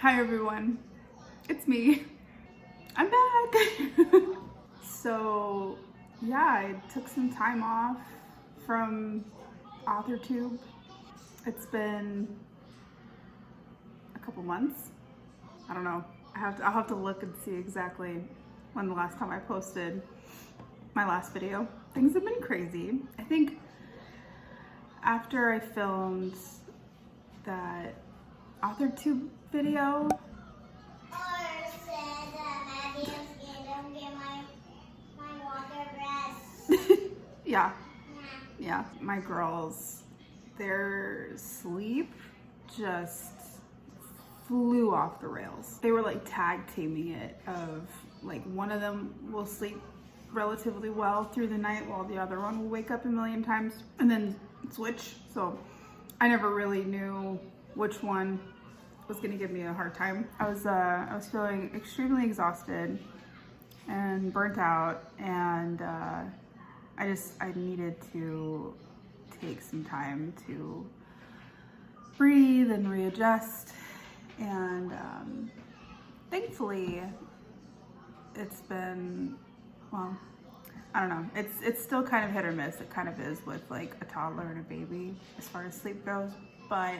Hi everyone, it's me. I'm back. So yeah, I took some time off from authortube. It's been a couple months. I don't know. I'll have to look and see exactly when the last time I posted my last video. Things have been crazy. I think after I filmed that authortube video, yeah, my girls, their sleep just flew off the rails. They were like tag teaming it of like one of them will sleep relatively well through the night while the other one will wake up a million times and then switch. So I never really knew which one was gonna give me a hard time. I was feeling extremely exhausted and burnt out, and I needed to take some time to breathe and readjust. And thankfully, it's been, well, I don't know. It's still kind of hit or miss. It kind of is with like a toddler and a baby as far as sleep goes, but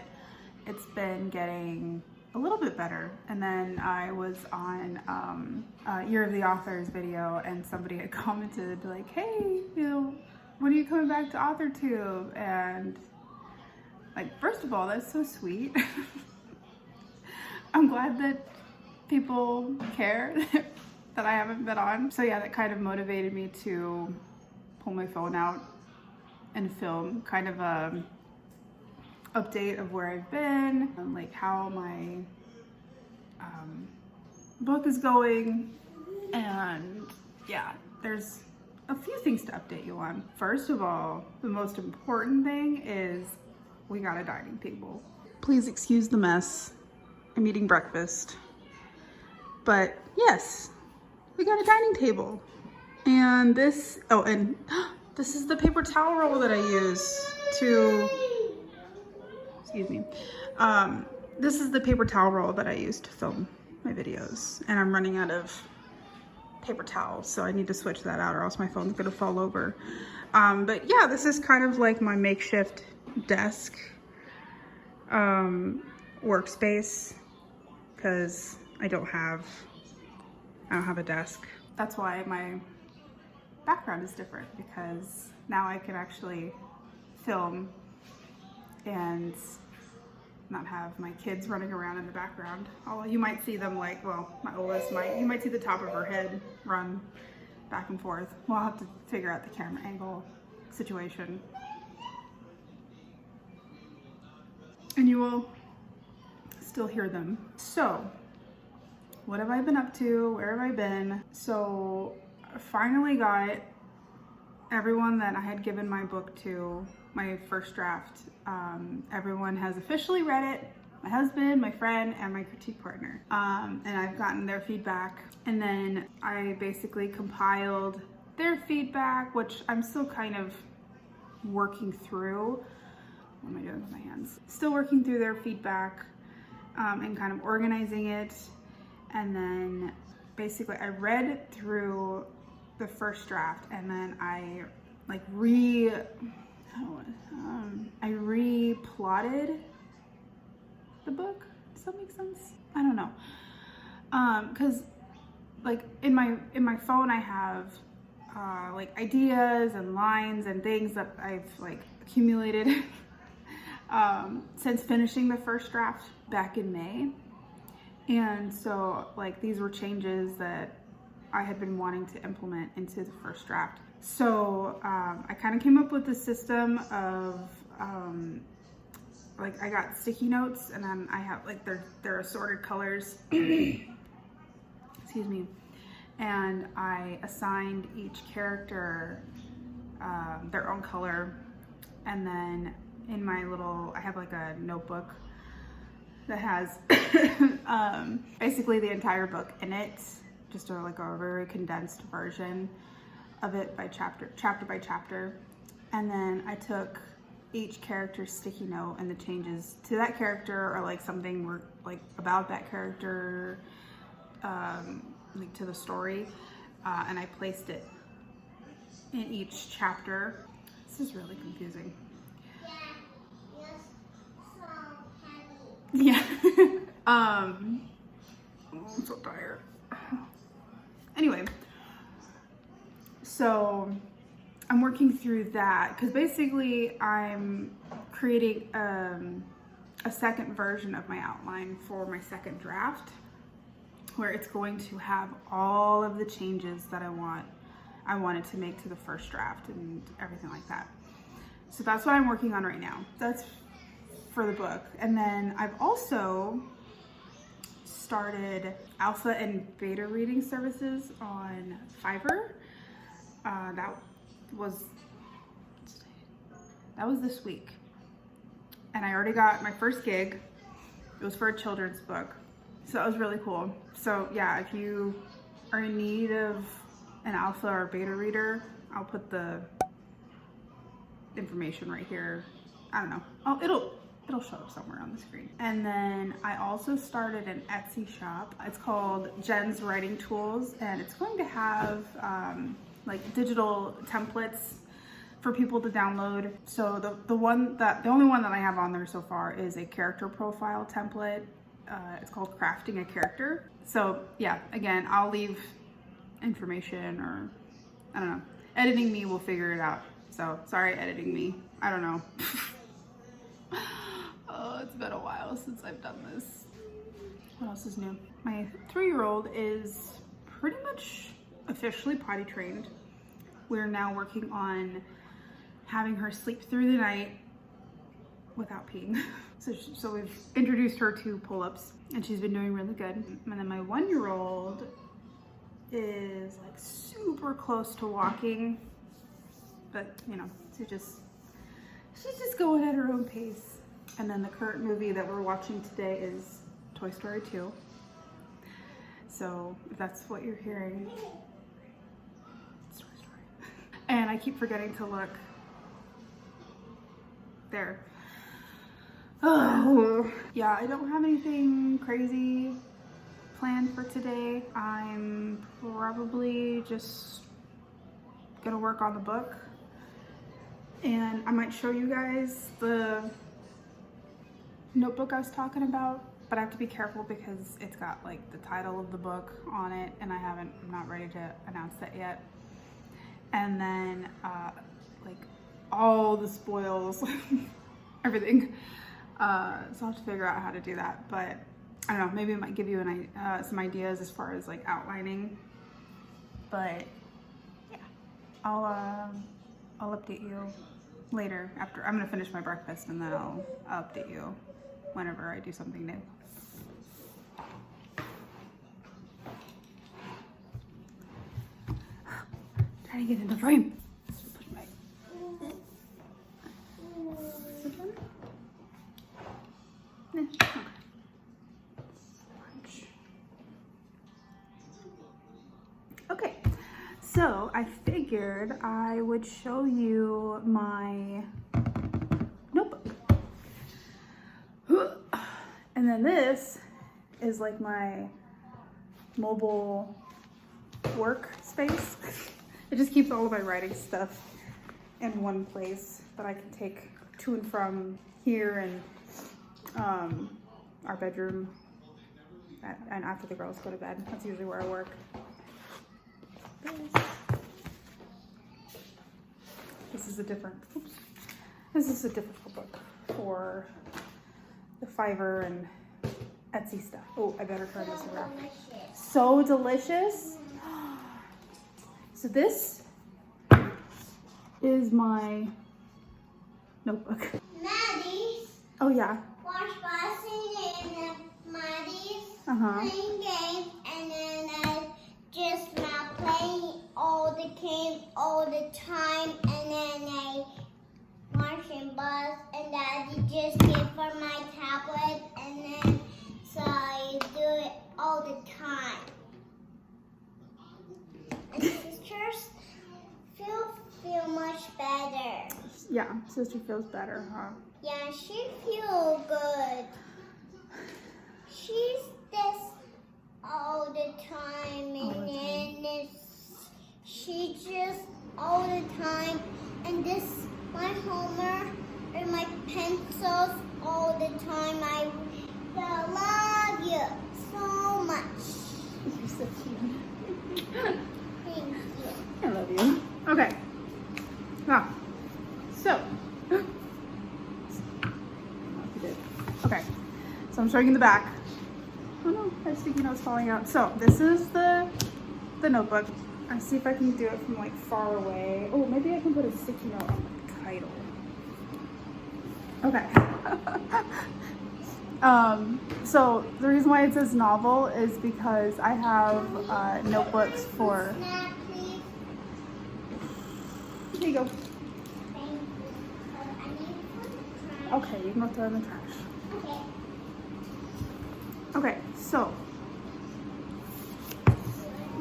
it's been getting a little bit better. And then I was on Year of the Authors video, and somebody had commented like, hey, when are you coming back to authortube? And like, first of all, that's so sweet. I'm glad that people care that I haven't been on. So yeah, that kind of motivated me to pull my phone out and film kind of a update of where I've been and like how my book is going. And yeah, there's a few things to update you on. First of all, the most important thing is we got a dining table. Please excuse the mess. I'm eating breakfast. But yes, we got a dining table. And this, and this is the paper towel roll that I use to, excuse me. This is the paper towel roll that I use to film my videos. And I'm running out of paper towels, so I need to switch that out or else my phone's gonna fall over. But yeah, this is kind of like my makeshift desk workspace, because I don't have a desk. That's why my background is different, because now I can actually film and not have my kids running around in the background. Although you might see them like, well, my oldest you might see the top of her head run back and forth. We'll have to figure out the camera angle situation. And you will still hear them. So, what have I been up to? Where have I been? So, I finally got everyone that I had given my book to, my first draft. Everyone has officially read it. My husband, my friend, and my critique partner. And I've gotten their feedback. And then I basically compiled their feedback, which I'm still kind of working through. What am I doing with my hands? Still working through their feedback and kind of organizing it. And then basically I read through the first draft, and then I like re-plotted the book. Does that make sense? I don't know. Cause like in my phone I have like ideas and lines and things that I've like accumulated since finishing the first draft back in May. And so like these were changes that I had been wanting to implement into the first draft. So I kind of came up with a system of like I got sticky notes, and then I have like they're assorted colors. Excuse me. And I assigned each character their own color, and then in my I have like a notebook that has basically the entire book in it, just like a very condensed version of it by chapter by chapter. And then I took each character's sticky note, and the changes to that character are like something we're like about that character, like to the story, and I placed it in each chapter. This is really confusing. Yeah. I'm so tired. Anyway, so I'm working through that because basically I'm creating a second version of my outline for my second draft, where it's going to have all of the changes that I wanted to make to the first draft and everything like that. So that's what I'm working on right now. That's for the book. And then I've also started alpha and beta reading services on Fiverr. That was this week. And I already got my first gig. It was for a children's book. So that was really cool. So yeah, if you are in need of an alpha or beta reader, I'll put the information right here. I don't know. Oh, it'll show up somewhere on the screen. And then I also started an Etsy shop. It's called Jen's Writing Tools, and it's going to have like digital templates for people to download. So the only one that I have on there so far is a character profile template. It's called Crafting a Character. So yeah, again, I'll leave information, or I don't know. Editing me will figure it out. So sorry, editing me. I don't know. Oh, it's been a while since I've done this. What else is new? My 3-year-old is pretty much officially potty trained. We're now working on having her sleep through the night without peeing. So we've introduced her to pull-ups, and she's been doing really good. And then my 1-year-old is like super close to walking, but you know, she's just going at her own pace. And then the current movie that we're watching today is Toy Story 2. So if that's what you're hearing, it's Toy Story. And I keep forgetting to look there. Oh, yeah, I don't have anything crazy planned for today. I'm probably just gonna work on the book, and I might show you guys the notebook I was talking about, but I have to be careful because it's got like the title of the book on it, and I'm not ready to announce that yet. And then like all the spoils, everything. So I'll have to figure out how to do that, but I don't know, maybe it might give you some ideas as far as like outlining. But yeah, I'll update you later after I'm gonna finish my breakfast, and then I'll update you whenever I do something new. Trying to get in the frame. Okay, so I figured I would show you my notebook. And then this is like my mobile workspace. It just keeps all of my writing stuff in one place that I can take to and from here and our bedroom, and after the girls go to bed. That's usually where I work. This is a different book for the Fiverr and Etsy stuff. Oh, I better turn this around. So delicious. So this is my notebook. Maddie's. Oh yeah. Wash busing and Maddie's Uh-huh. playing games, and then just not playing all the games all the time, and then I marching bus, and Daddy just gave for my tablet, and then so I do it all the time. And sisters feel much better. Yeah, sister feels better, huh? Yeah, she feels good. She's this all the time, and then she just all the time, and this my homework and my pencils all the time. I love you so much. You're so cute. Thank you. I love you. Okay. Wow. So. Okay. So I'm showing you the back. Oh no, my sticky note's falling out. So this is the notebook. I see if I can do it from like far away. Oh, maybe I can put a sticky note on the title. Okay. So the reason why it says novel is because I have notebooks for. Snack, please. Here you go. Thank you. I need to put the trash. Okay, you can go throw it in the trash. Okay. Okay, so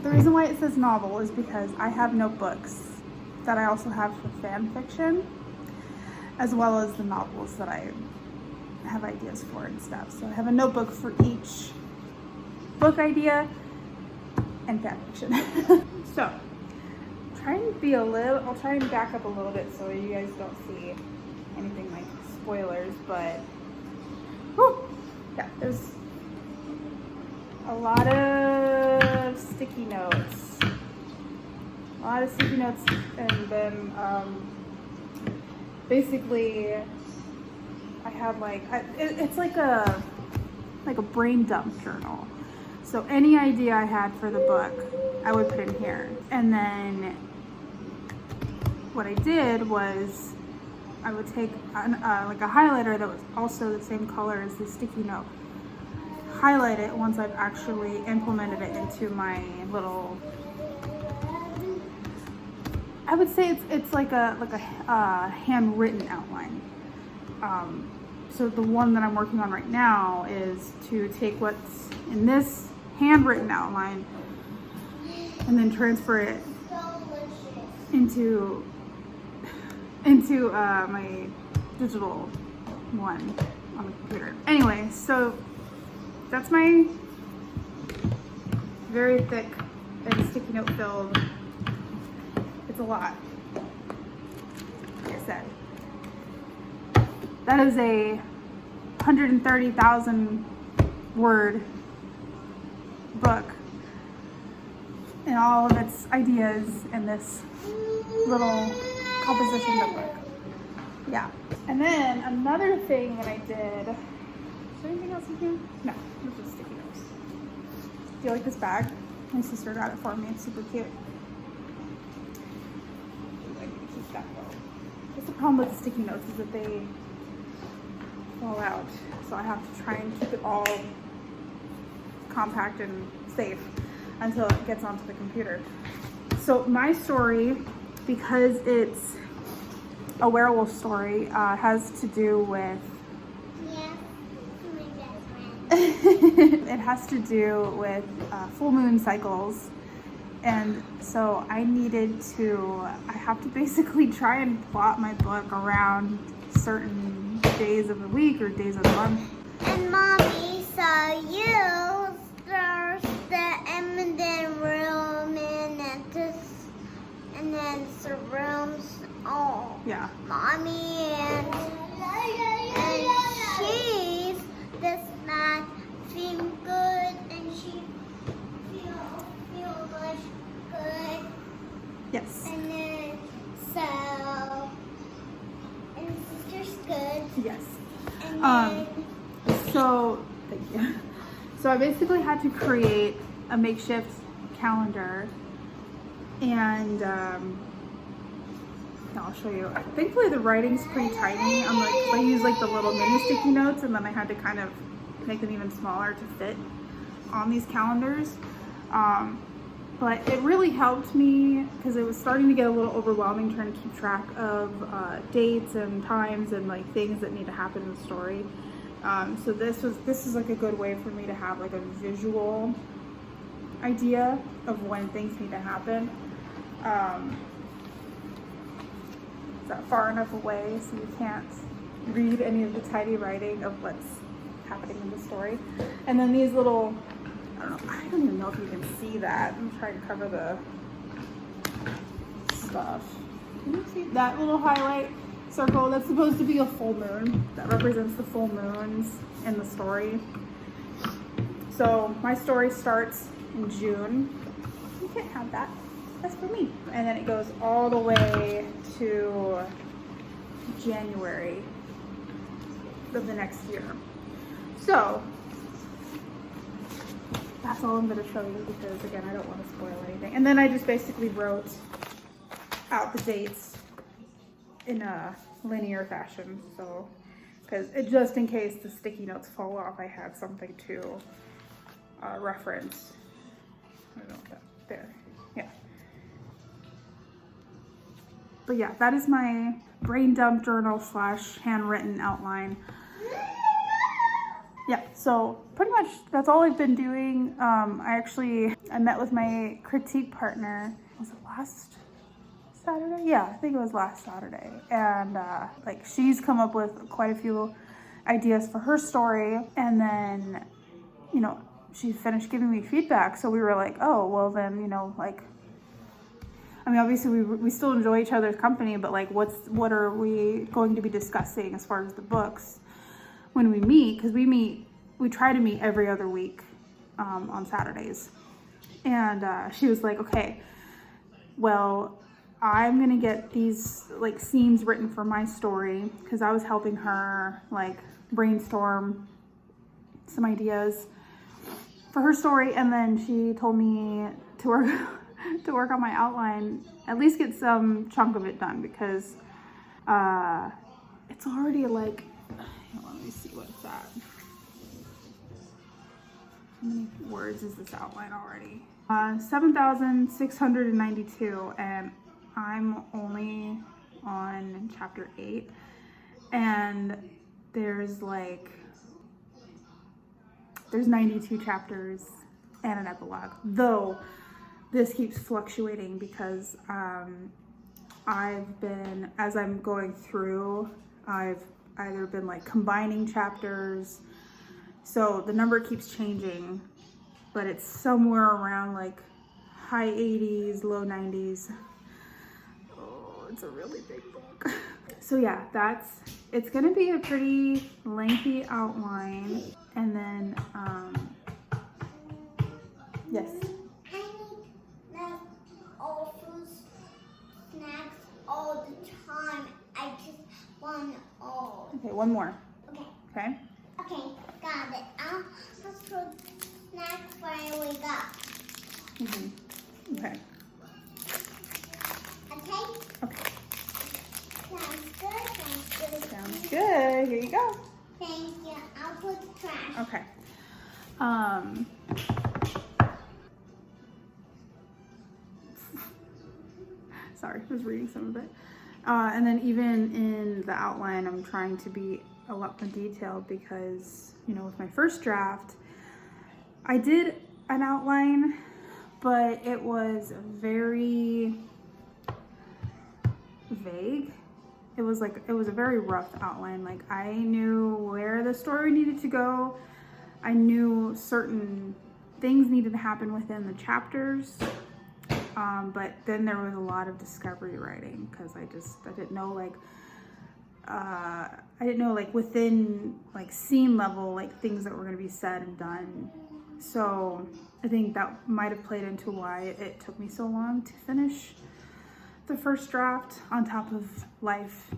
the reason why it says novel is because I have notebooks that I also have for fan fiction, as well as the novels that I have ideas for and stuff. So I have a notebook for each book idea and fan fiction. So I'll try and back up a little bit so you guys don't see anything like spoilers, but whew, yeah, there's a lot of sticky notes. And then basically I have like, it's like a brain dump journal. So any idea I had for the book, I would put in here. And then what I did was I would take like a highlighter that was also the same color as the sticky note, highlight it once I've actually implemented it into my little, I would say it's like a handwritten outline. So the one that I'm working on right now is to take what's in this handwritten outline and then transfer it into my digital one on the computer. Anyway, so that's my very thick and sticky note filled. It's a lot, like I said. That is a 130,000 word book and all of its ideas in this little composition notebook. Yeah. And then another thing that I did, is there anything else in here? No, it's just sticky notes. Do you like this bag? My sister got it for me. It's super cute. That's the problem with the sticky notes, is that they fall out. So I have to try and keep it all compact and safe until it gets onto the computer. So my story, because it's a werewolf story, has to do with it has to do with full moon cycles. And so I have to basically try and plot my book around certain days of the week or days of the month. And Mommy, so you start the Eminem room and then the rooms. Oh, Yeah. Mommy and she's this man feel good and she feel good. Yes. And then and sister's good. Yes. And then So thank you. So I basically had to create a makeshift calendar, and I'll show you. Thankfully the writing's pretty tiny. I use like the little mini sticky notes, and then I had to kind of make them even smaller to fit on these calendars. But it really helped me because it was starting to get a little overwhelming trying to keep track of dates and times and like things that need to happen in the story. So this is like a good way for me to have like a visual idea of when things need to happen. Is that far enough away so you can't read any of the tiny writing of what's happening in the story? And then these little, I don't even know if you can see that. I'm trying to cover the stuff. Can you see that little highlight circle? That's supposed to be a full moon. That represents the full moons in the story. So my story starts in June. You can't have that. That's for me. And then it goes all the way to January of the next year. So that's all I'm going to show you because, again, I don't want to spoil anything. And then I just basically wrote out the dates in a linear fashion. So, because just in case the sticky notes fall off, I had something to reference. I don't know if that, there. Yeah. But yeah, that is my brain dump journal / handwritten outline. Yeah, so pretty much that's all I've been doing. I met with my critique partner. Was it last Saturday? Yeah, I think it was last Saturday. And like she's come up with quite a few ideas for her story. And then, you know, she finished giving me feedback. So we were like, oh, well then, you know, like, I mean, obviously we still enjoy each other's company, but like what are we going to be discussing as far as the books when we meet? Because we try to meet every other week on Saturdays. And she was like, okay, well, I'm gonna get these like scenes written for my story because I was helping her like brainstorm some ideas for her story. And then she told me to work on my outline, at least get some chunk of it done because it's already like, let me see what's that. How many words is this outline already? 7,692, and I'm only on chapter 8, and there's 92 chapters and an epilogue, though this keeps fluctuating because as I'm going through, I've either been like combining chapters, so the number keeps changing, but it's somewhere around like high 80s, low 90s. Oh, it's a really big book. So yeah, it's gonna be a pretty lengthy outline. And then, yes. I need like all foods, snacks all the time. I just want all. Okay, one more. Okay. Okay. Okay, got it. Let's put snacks when I wake up. Okay. Okay? Okay. Sounds good. Sounds good. Here you go. Thank you. I'll put the trash. Okay. Sorry, I was reading some of it. And then even in the outline, I'm trying to be a lot more detailed because, you know, with my first draft, I did an outline, but it was very vague. It was a very rough outline. Like I knew where the story needed to go. I knew certain things needed to happen within the chapters. But then there was a lot of discovery writing because I didn't know like within like scene level, like things that were going to be said and done. So I think that might have played into why it took me so long to finish the first draft, on top of life,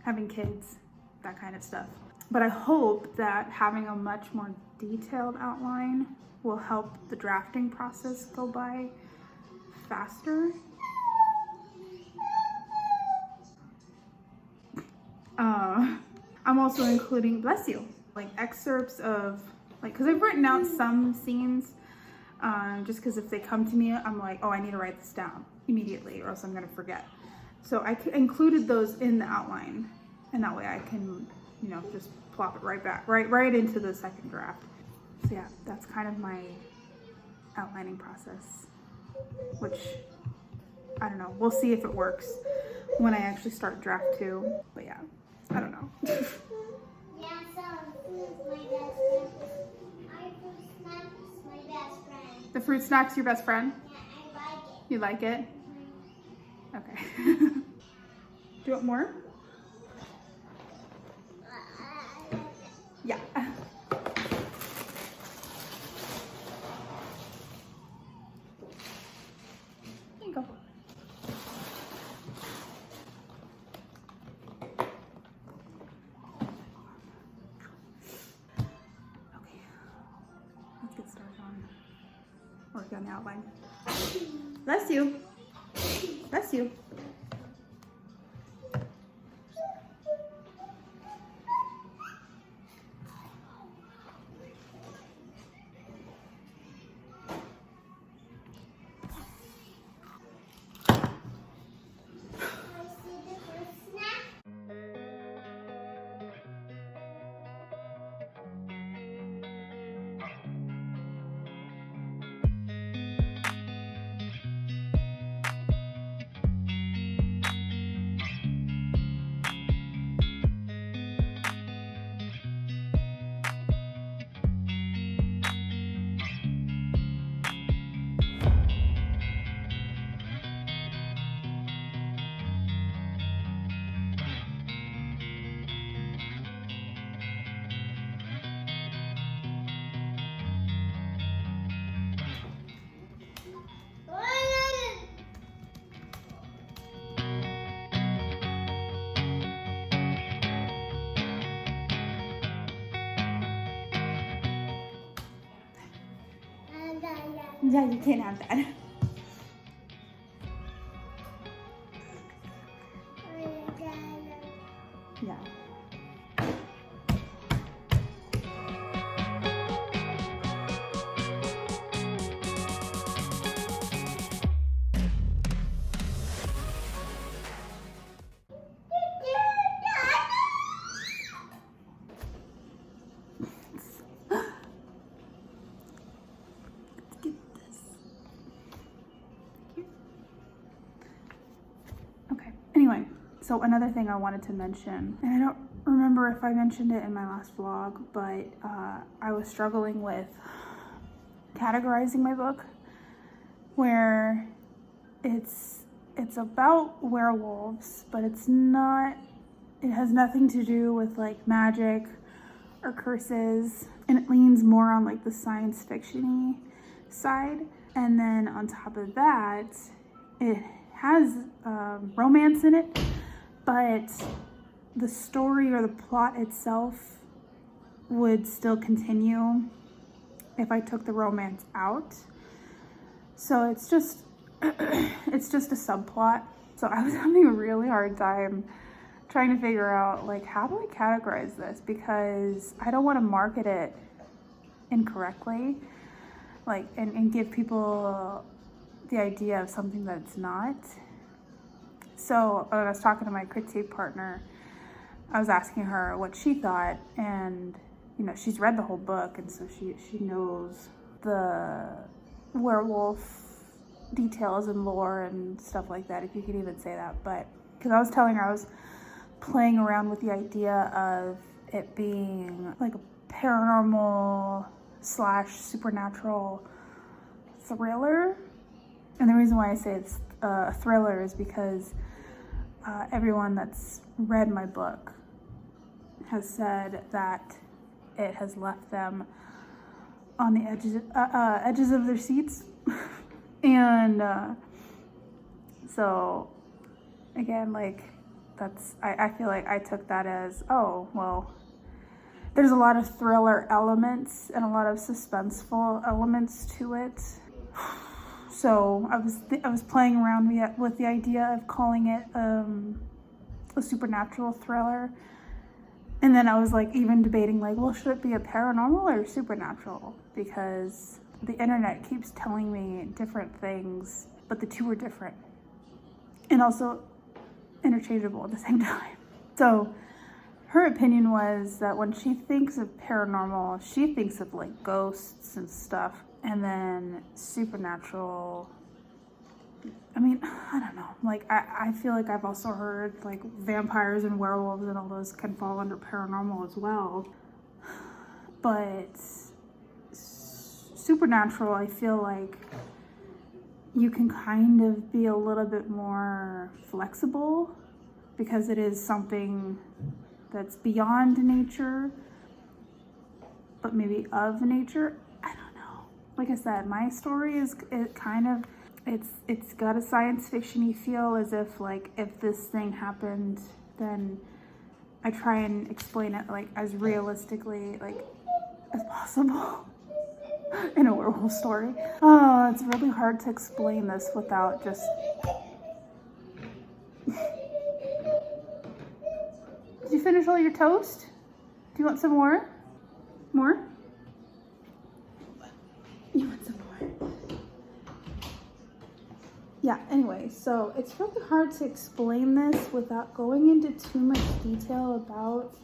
having kids, that kind of stuff. But I hope that having a much more detailed outline will help the drafting process go by faster. I'm also including, bless you, like excerpts of, like, because I've written out some scenes, just because if they come to me, I'm like, oh, I need to write this down immediately or else I'm going to forget. So I included those in the outline, and that way I can, you know, just plop it right back, right into the second draft. So yeah, that's kind of my outlining process, which I don't know. We'll see if it works when I actually start draft 2. But yeah, I don't know. Yeah, so who's my best friend? Our fruit snack is my best friend. The fruit snack's your best friend? Yeah, I like it. You like it? Okay. Do you want more? I like it. Yeah. Here you go. Okay. Let's get started on working on the outline. Bless you. Bless you. I see the fruit snack. Yeah, you can't have that. Yeah. Let's get this. Okay. Anyway, so another thing I wanted to mention, and I don't remember if I mentioned it in my last vlog, but I was struggling with categorizing my book, where it's about werewolves, but it's not, it has nothing to do with like magic or curses, and it leans more on like the science fiction-y side. And then on top of that, it has romance in it, but the story or the plot itself would still continue if I took the romance out. So it's just it's just a subplot. So I was having a really hard time trying to figure out, like, how do I categorize this, because I don't want to market it incorrectly, like, and give people the idea of something that it's not. So when I was talking to my critique partner, I was asking her what she thought, and you know, she's read the whole book, and so she knows the werewolf details and lore and stuff like that, if you could even say that. But because I was telling her I was playing around with the idea of it being like a paranormal / supernatural thriller. And the reason why I say it's a thriller is because everyone that's read my book has said that it has left them on the edges of their seats. And so again, like, that's, I feel like I took that as, oh, well, there's a lot of thriller elements and a lot of suspenseful elements to it. So I was playing around with the idea of calling it a supernatural thriller. And then I was like even debating, like, well, should it be a paranormal or supernatural? Because the internet keeps telling me different things, but the two are different and also interchangeable at the same time. So her opinion was that when she thinks of paranormal, she thinks of like ghosts and stuff, and then supernatural I mean, I don't know. Like, I feel like I've also heard like vampires and werewolves and all those can fall under paranormal as well. But supernatural, I feel like you can kind of be a little bit more flexible because it is something that's beyond nature, but maybe of nature. I don't know. Like I said, my story is it's got a science fiction-y feel, as if like if this thing happened, then I try and explain it like as realistically like as possible in a werewolf story. Oh, it's really hard to explain this without just. Did you finish all your toast? Do you want some more? More? You want some more? Yeah, anyway, so it's really hard to explain this without going into too much detail about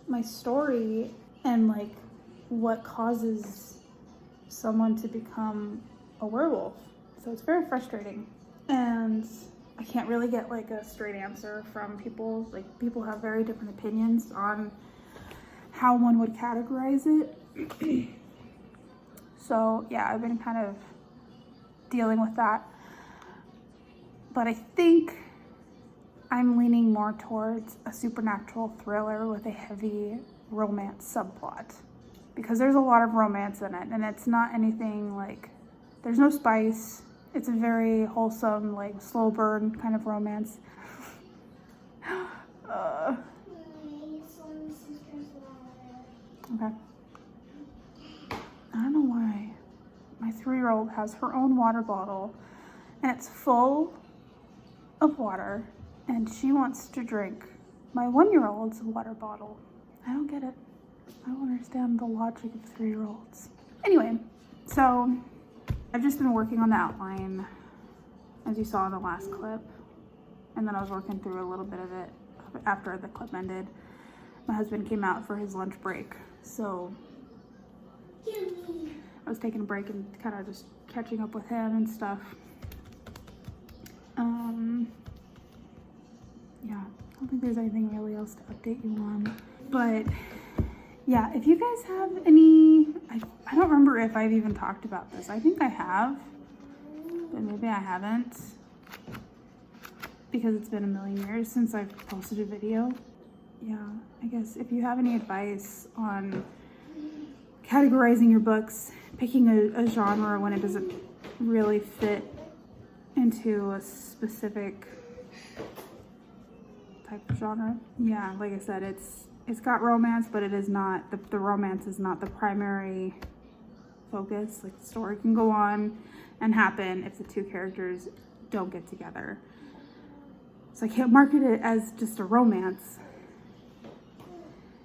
my story and like what causes someone to become a werewolf. So it's very frustrating. And I can't really get like a straight answer from people. Like, people have very different opinions on how one would categorize it. So yeah, I've been kind of dealing with that. But I think I'm leaning more towards a supernatural thriller with a heavy romance subplot, because there's a lot of romance in it, and it's not anything like, there's no spice. It's a very wholesome, like slow burn kind of romance. Okay. I don't know why my 3-year-old has her own water bottle and it's full of water, and she wants to drink my 1-year-old's water bottle. I don't get it. I don't understand the logic of 3-year-olds. Anyway, so I've just been working on the outline, as you saw in the last clip, and then I was working through a little bit of it after the clip ended. My husband came out for his lunch break, so I was taking a break and kind of just catching up with him and stuff. Yeah, I don't think there's anything really else to update you on. But yeah, if you guys have any, I don't remember if I've even talked about this. I think I have, but maybe I haven't, because it's been a million years since I've posted a video. Yeah, I guess if you have any advice on categorizing your books, picking a genre when it doesn't really fit into a specific type of genre. Yeah, like I said, it's got romance, but it is not, the romance is not the primary focus. Like, the story can go on and happen if the two characters don't get together. So I can't market it as just a romance.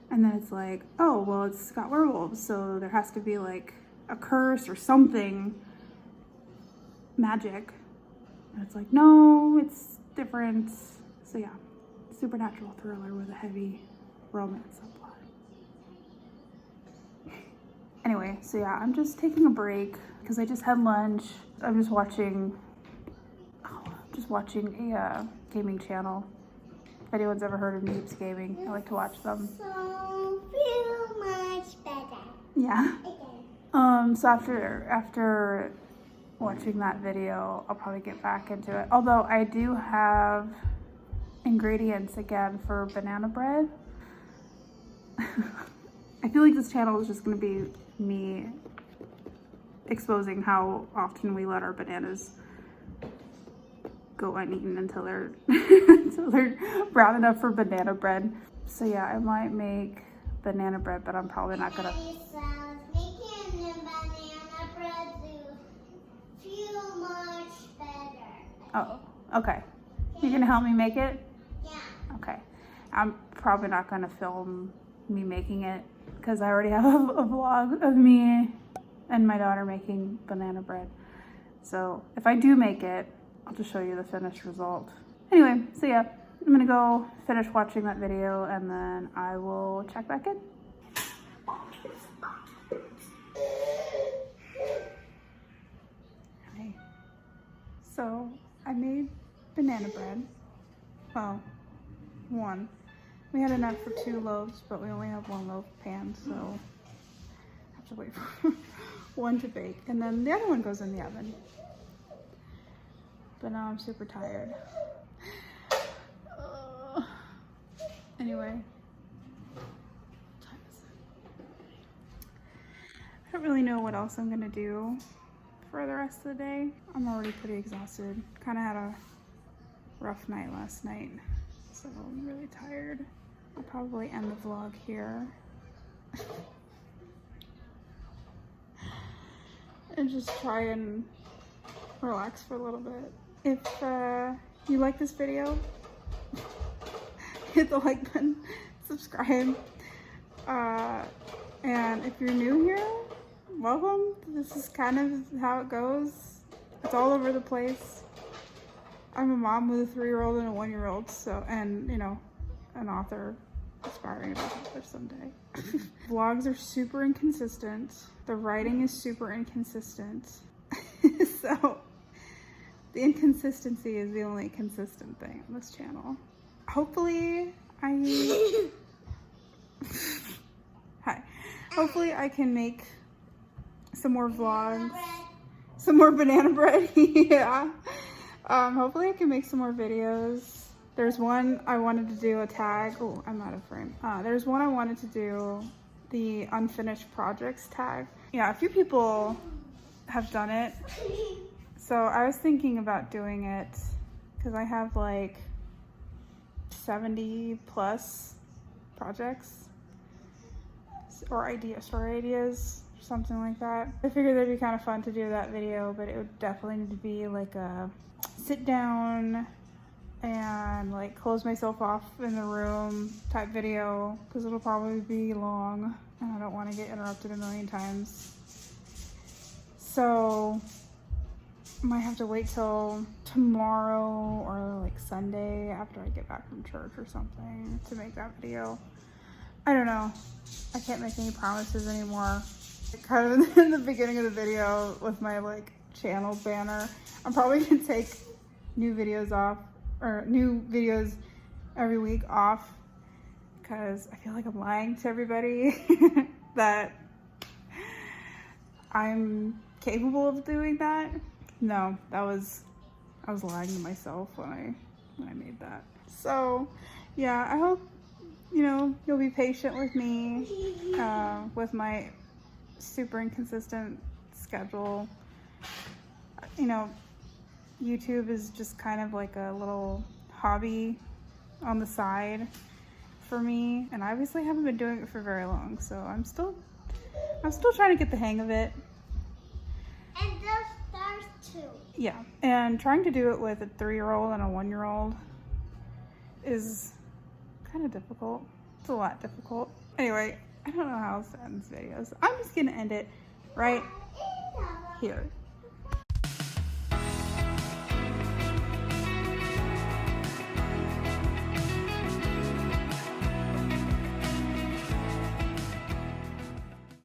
And then it's like, oh, well, it's got werewolves, so there has to be like a curse or something magic. And it's like, no, it's different. So yeah, supernatural thriller with a heavy romance subplot. Anyway, so yeah, I'm just taking a break because I just had lunch. I'm just watching a gaming channel. If anyone's ever heard of Noobs Gaming, I like to watch them. So feel much better. Yeah. So after watching that video, I'll probably get back into it. Although I do have ingredients again for banana bread. I feel like this channel is just going to be me exposing how often we let our bananas go uneaten until they're until they're brown enough for banana bread. So yeah, I might make banana bread, but I'm probably not gonna. Making the banana bread to feel much better. Oh, okay. You're gonna help me make it? Yeah. Okay. I'm probably not gonna film me making it because I already have a vlog of me and my daughter making banana bread. So if I do make it, I'll just show you the finished result. Anyway, so yeah, I'm gonna go finish watching that video and then I will check back in. Hi. So I made banana bread. Well, one. We had enough for 2 loaves, but we only have 1 loaf pan, so I have to wait for one to bake. And then the other one goes in the oven. But now I'm super tired. Anyway, what time is it? I don't really know what else I'm gonna do for the rest of the day. I'm already pretty exhausted. Kind of had a rough night last night, so I'm really tired. I'll probably end the vlog here. And just try and relax for a little bit. If you like this video, hit the like button, subscribe. And if you're new here, welcome. This is kind of how it goes. It's all over the place. I'm a mom with a 3-year-old and a 1-year-old, so, and you know, an author, aspiring to be an author someday. Vlogs are super inconsistent. The writing is super inconsistent. So the inconsistency is the only consistent thing on this channel. Hopefully hopefully I can make some more vlogs, some more banana bread. Yeah. Hopefully I can make some more videos. There's one I wanted to do a tag. Oh, I'm out of frame. There's one I wanted to do, the unfinished projects tag. Yeah, a few people have done it. So I was thinking about doing it because I have like 70 plus projects or story ideas, something like that. I figured it'd be kind of fun to do that video, but it would definitely need to be like a sit down and like close myself off in the room type video, because it'll probably be long and I don't want to get interrupted a million times. So might have to wait till tomorrow or like Sunday after I get back from church or something to make that video. I don't know. I can't make any promises anymore. Kind of in the beginning of the video with my like channel banner, I'm probably gonna take new videos every week off because I feel like I'm lying to everybody that I'm capable of doing that. No, I was lying to myself when I made that. So yeah, I hope, you know, you'll be patient with me with my super inconsistent schedule. You know, YouTube is just kind of like a little hobby on the side for me, and I obviously haven't been doing it for very long, so I'm still trying to get the hang of it. And the stars too. Yeah, and trying to do it with a 3-year-old and a 1-year-old is kind of difficult. It's a lot difficult. Anyway, I don't know how else to end this video, so I'm just gonna end it right here.